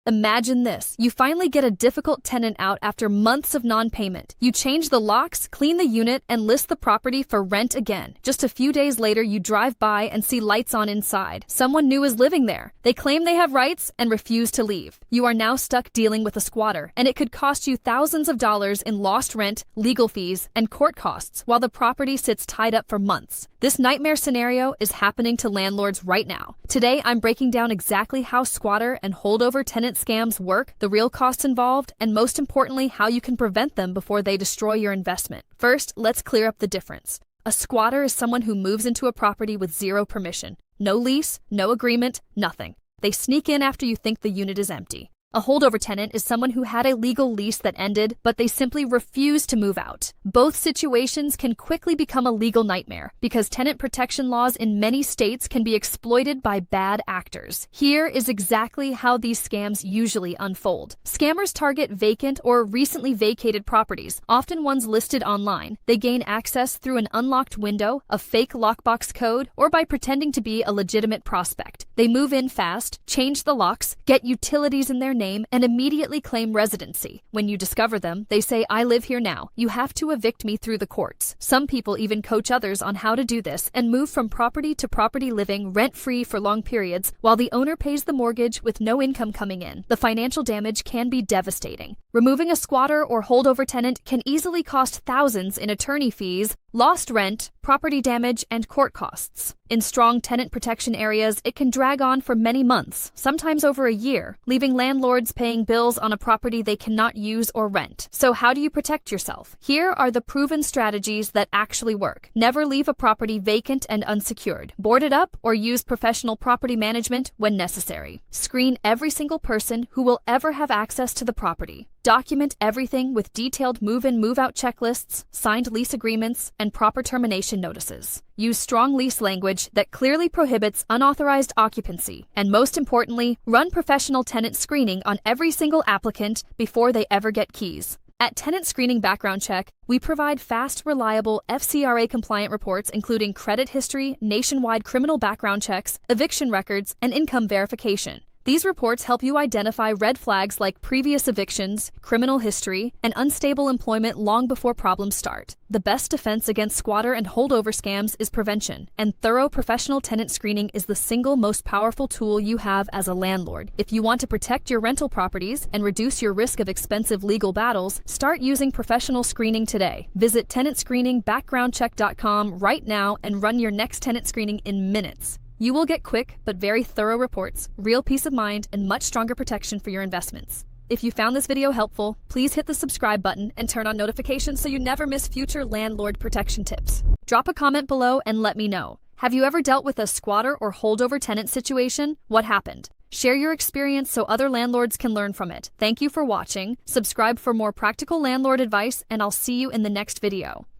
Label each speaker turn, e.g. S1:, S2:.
S1: Imagine this. You finally get a difficult tenant out after months of non-payment. You change the locks, clean the unit, and list the property for rent again. Just a few days later, you drive by and see lights on inside. Someone new is living there. They claim they have rights and refuse to leave. You are now stuck dealing with a squatter, and it could cost you thousands of dollars in lost rent, legal fees, and court costs while the property sits tied up for months. This nightmare scenario is happening to landlords right now. Today, I'm breaking down exactly how squatter and holdover tenant scams work, the real costs involved, and most importantly, how you can prevent them before they destroy your investment. First, let's clear up the difference. A squatter is someone who moves into a property with zero permission. No lease, no agreement, nothing. They sneak in after you think the unit is empty. A holdover tenant is someone who had a legal lease that ended, but they simply refuse to move out. Both situations can quickly become a legal nightmare because tenant protection laws in many states can be exploited by bad actors. Here is exactly how these scams usually unfold. Scammers target vacant or recently vacated properties, often ones listed online. They gain access through an unlocked window, a fake lockbox code, or by pretending to be a legitimate prospect. They move in fast, change the locks, get utilities in their name, and immediately claim residency. When you discover them, they say, "I live here now. You have to evict me through the courts." Some people even coach others on how to do this and move from property to property, living rent-free for long periods while the owner pays the mortgage with no income coming in. The financial damage can be devastating. Removing a squatter or holdover tenant can easily cost thousands in attorney fees, lost rent, property damage, and court costs. In strong tenant protection areas, it can drag on for many months, sometimes over a year, leaving landlords paying bills on a property they cannot use or rent. So how do you protect yourself? Here are the proven strategies that actually work. Never leave a property vacant and unsecured. Board it up or use professional property management when necessary. Screen every single person who will ever have access to the property. Document everything with detailed move-in, move-out checklists, signed lease agreements, and proper termination notices. Use strong lease language that clearly prohibits unauthorized occupancy. And most importantly, run professional tenant screening on every single applicant before they ever get keys. At Tenant Screening Background Check, we provide fast, reliable, FCRA-compliant reports including credit history, nationwide criminal background checks, eviction records, and income verification. These reports help you identify red flags like previous evictions, criminal history, and unstable employment long before problems start. The best defense against squatter and holdover scams is prevention, and thorough professional tenant screening is the single most powerful tool you have as a landlord. If you want to protect your rental properties and reduce your risk of expensive legal battles, start using professional screening today. Visit tenantscreeningbackgroundcheck.com right now and run your next tenant screening in minutes. You will get quick but very thorough reports, real peace of mind, and much stronger protection for your investments. If you found this video helpful, please hit the subscribe button and turn on notifications so you never miss future landlord protection tips. Drop a comment below and let me know. Have you ever dealt with a squatter or holdover tenant situation? What happened? Share your experience so other landlords can learn from it. Thank you for watching. Subscribe for more practical landlord advice, and I'll see you in the next video.